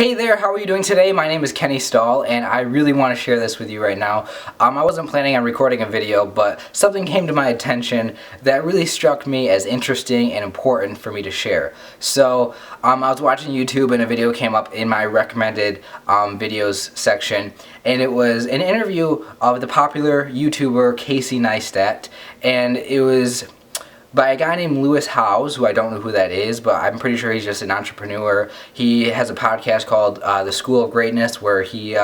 Hey there, how are you doing today? My name is Kenny Stahl, and I really want to share this with you right now. I wasn't planning on recording a video, but something came to my attention that really struck me as interesting and important for me to share. So, I was watching YouTube and a video came up in my recommended videos section, and it was an interview of the popular YouTuber Casey Neistat, and it was by a guy named Lewis Howes, who I don't know who that is, but I'm pretty sure he's just an entrepreneur. He has a podcast called The School of Greatness, where he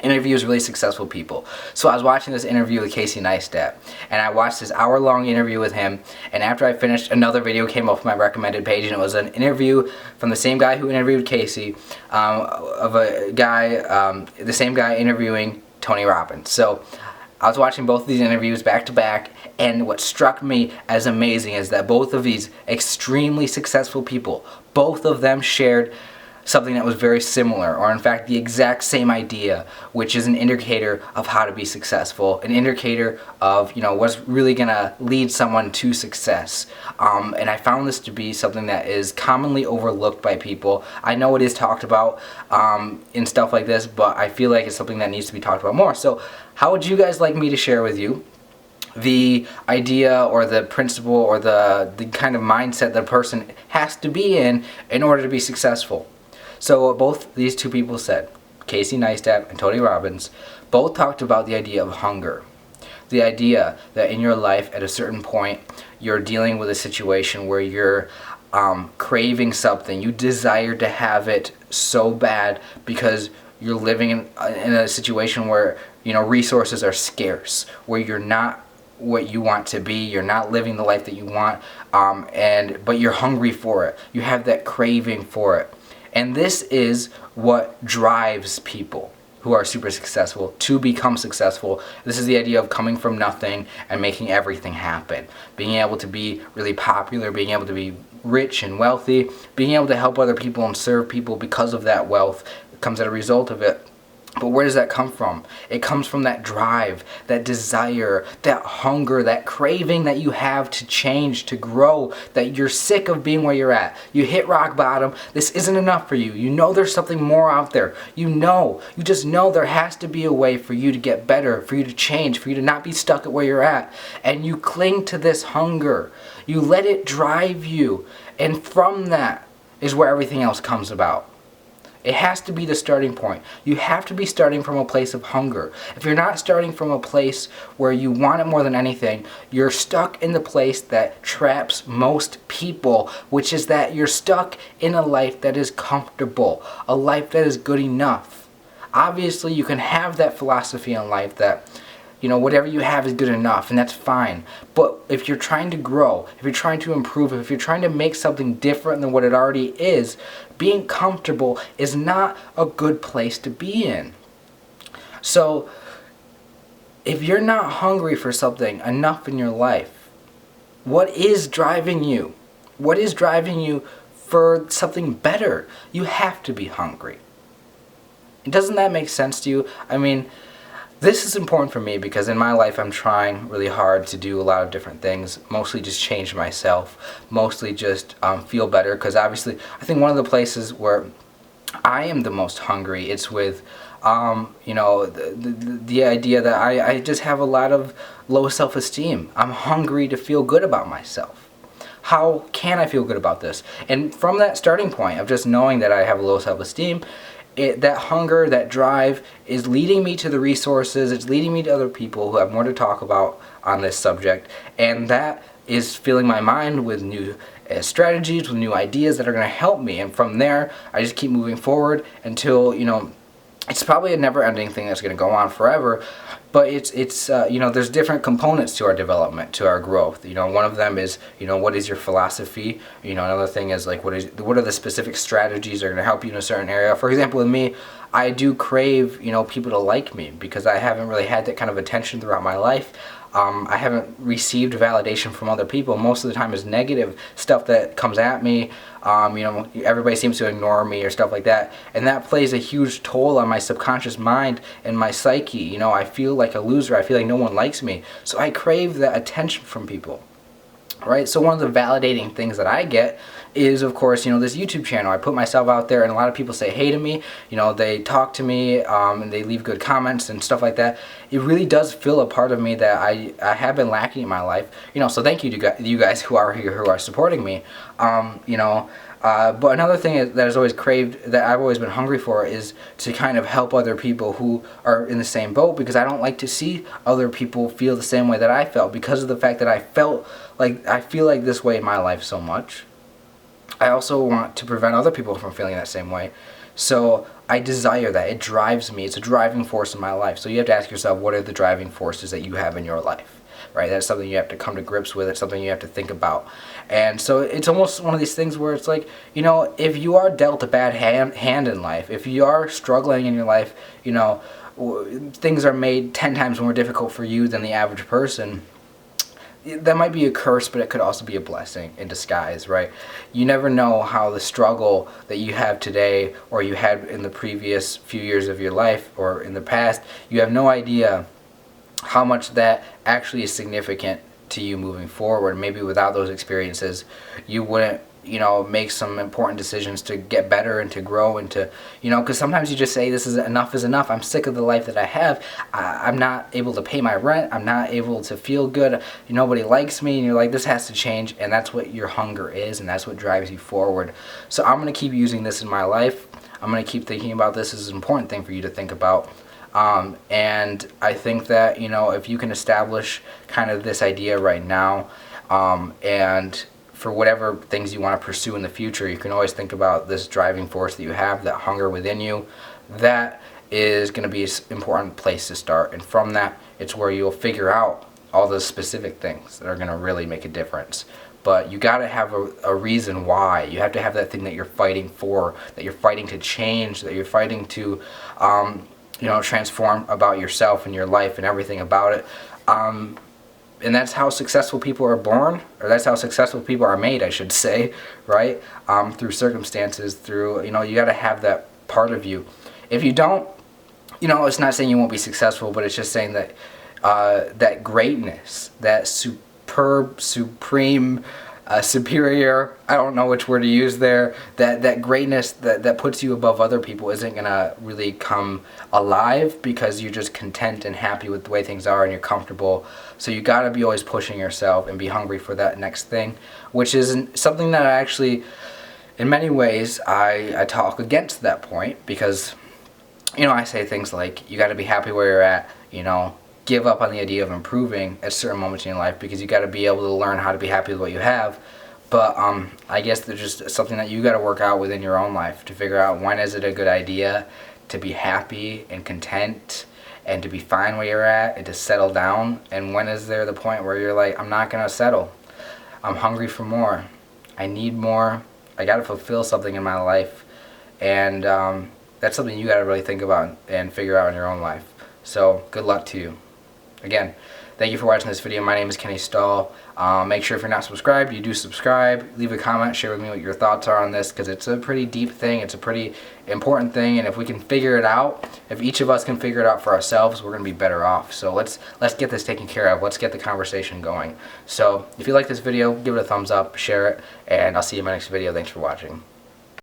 interviews really successful people. So I was watching this interview with Casey Neistat, and I watched this hour-long interview with him, and after I finished, another video came up on my recommended page, and it was an interview from the same guy who interviewed Casey, of a guy, the same guy interviewing Tony Robbins. So I was watching both of these interviews back to back, and what struck me as amazing is that both of these extremely successful people, both of them shared something that was very similar, or in fact the exact same idea, which is an indicator of how to be successful, an indicator of, what's really gonna lead someone to success. And I found this to be something that is commonly overlooked by people. I know it is talked about in stuff like this, but I feel like it's something that needs to be talked about more. So how would you guys like me to share with you the idea or the principle or the kind of mindset that a person has to be in order to be successful? So what both these two people said, Casey Neistat and Tony Robbins, both talked about the idea of hunger. The idea that in your life at a certain point you're dealing with a situation where you're craving something, you desire to have it so bad because you're living in a situation where resources are scarce, where you're not what you want to be, you're not living the life that you want, but you're hungry for it. You have that craving for it. And this is what drives people who are super successful to become successful. This is the idea of coming from nothing and making everything happen. Being able to be really popular, being able to be rich and wealthy, being able to help other people and serve people because of that wealth comes as a result of it. But where does that come from? It comes from that drive, that desire, that hunger, that craving that you have to change, to grow, that you're sick of being where you're at. You hit rock bottom. This isn't enough for you. You know there's something more out there. You just know there has to be a way for you to get better, for you to change, for you to not be stuck at where you're at. And you cling to this hunger. You let it drive you. And from that is where everything else comes about. It has to be the starting point. You have to be starting from a place of hunger. If you're not starting from a place where you want it more than anything, you're stuck in the place that traps most people, which is that you're stuck in a life that is comfortable, a life that is good enough. Obviously, you can have that philosophy in life that whatever you have is good enough, and that's fine. But if you're trying to grow, if you're trying to improve, if you're trying to make something different than what it already is, being comfortable is not a good place to be in. So, if you're not hungry for something enough in your life, what is driving you? What is driving you for something better? You have to be hungry. Doesn't that make sense to you? I mean, this is important for me because in my life I'm trying really hard to do a lot of different things, mostly just change myself, mostly just feel better, because obviously I think one of the places where I am the most hungry, it's with the idea that I just have a lot of low self-esteem. I'm hungry to feel good about myself. How can I feel good about this? And from that starting point of just knowing that I have low self-esteem, that hunger, that drive is leading me to the resources, it's leading me to other people who have more to talk about on this subject, and that is filling my mind with new strategies, with new ideas that are going to help me. And from there, I just keep moving forward until, it's probably a never-ending thing that's going to go on forever, but it's there's different components to our development, to our growth. One of them is, what is your philosophy? Another thing is like, what are the specific strategies that are going to help you in a certain area? For example, with me, I do crave, people to like me because I haven't really had that kind of attention throughout my life. I haven't received validation from other people. Most of the time is negative stuff that comes at me. Everybody seems to ignore me or stuff like that. And that plays a huge toll on my subconscious mind and my psyche. I feel like a loser. I feel like no one likes me. So I crave that attention from people. Right? So one of the validating things that I get is, of course, this YouTube channel. I put myself out there, and a lot of people say hey to me. They talk to me, and they leave good comments and stuff like that. It really does fill a part of me that I have been lacking in my life. So thank you to you guys who are here, who are supporting me. But another thing that I've always craved, that I've always been hungry for, is to kind of help other people who are in the same boat, because I don't like to see other people feel the same way that I felt, because of the fact that I feel like this way in my life so much. I also want to prevent other people from feeling that same way. So I desire that. It drives me. It's a driving force in my life. So you have to ask yourself, what are the driving forces that you have in your life? Right? That's something you have to come to grips with. It's something you have to think about. And so it's almost one of these things where it's like, if you are dealt a bad hand in life, if you are struggling in your life, things are made 10 times more difficult for you than the average person. That might be a curse, but it could also be a blessing in disguise, right? You never know how the struggle that you have today, or you had in the previous few years of your life, or in the past, you have no idea how much that actually is significant to you moving forward. Maybe without those experiences, you wouldn't, make some important decisions to get better and to grow and to, because sometimes you just say, this is enough is enough. I'm sick of the life that I have. I'm not able to pay my rent. I'm not able to feel good. Nobody likes me. And you're like, this has to change. And that's what your hunger is, and that's what drives you forward. So I'm going to keep using this in my life. I'm going to keep thinking about this as an important thing for you to think about. And I think that, if you can establish kind of this idea right now, and for whatever things you want to pursue in the future, you can always think about this driving force that you have, that hunger within you. That is going to be an important place to start. And from that, it's where you'll figure out all the specific things that are going to really make a difference. But you got to have a reason why. You have to have that thing that you're fighting for, that you're fighting to change, that you're fighting to transform about yourself and your life and everything about it. And that's how successful people are born, or that's how successful people are made, I should say, right? Through circumstances, through, you got to have that part of you. If you don't, it's not saying you won't be successful, but it's just saying that that greatness, that superb, supreme, superior, I don't know which word to use there, that greatness that puts you above other people isn't going to really come alive, because you're just content and happy with the way things are and you're comfortable. So you got to be always pushing yourself and be hungry for that next thing, which is something that I actually, in many ways, I talk against that point, because, I say things like, you got to be happy where you're at, give up on the idea of improving at certain moments in your life, because you got to be able to learn how to be happy with what you have. But I guess there's just something that you got to work out within your own life to figure out, when is it a good idea to be happy and content and to be fine where you're at and to settle down, and when is there the point where you're like, I'm not going to settle. I'm hungry for more. I need more. I got to fulfill something in my life. And that's something you got to really think about and figure out in your own life. So good luck to you. Again, thank you for watching this video. My name is Kenny Stahl. Make sure if you're not subscribed, you do subscribe. Leave a comment, share with me what your thoughts are on this, because it's a pretty deep thing. It's a pretty important thing, and if we can figure it out, if each of us can figure it out for ourselves, we're going to be better off. So let's get this taken care of. Let's get the conversation going. So if you like this video, give it a thumbs up, share it, and I'll see you in my next video. Thanks for watching.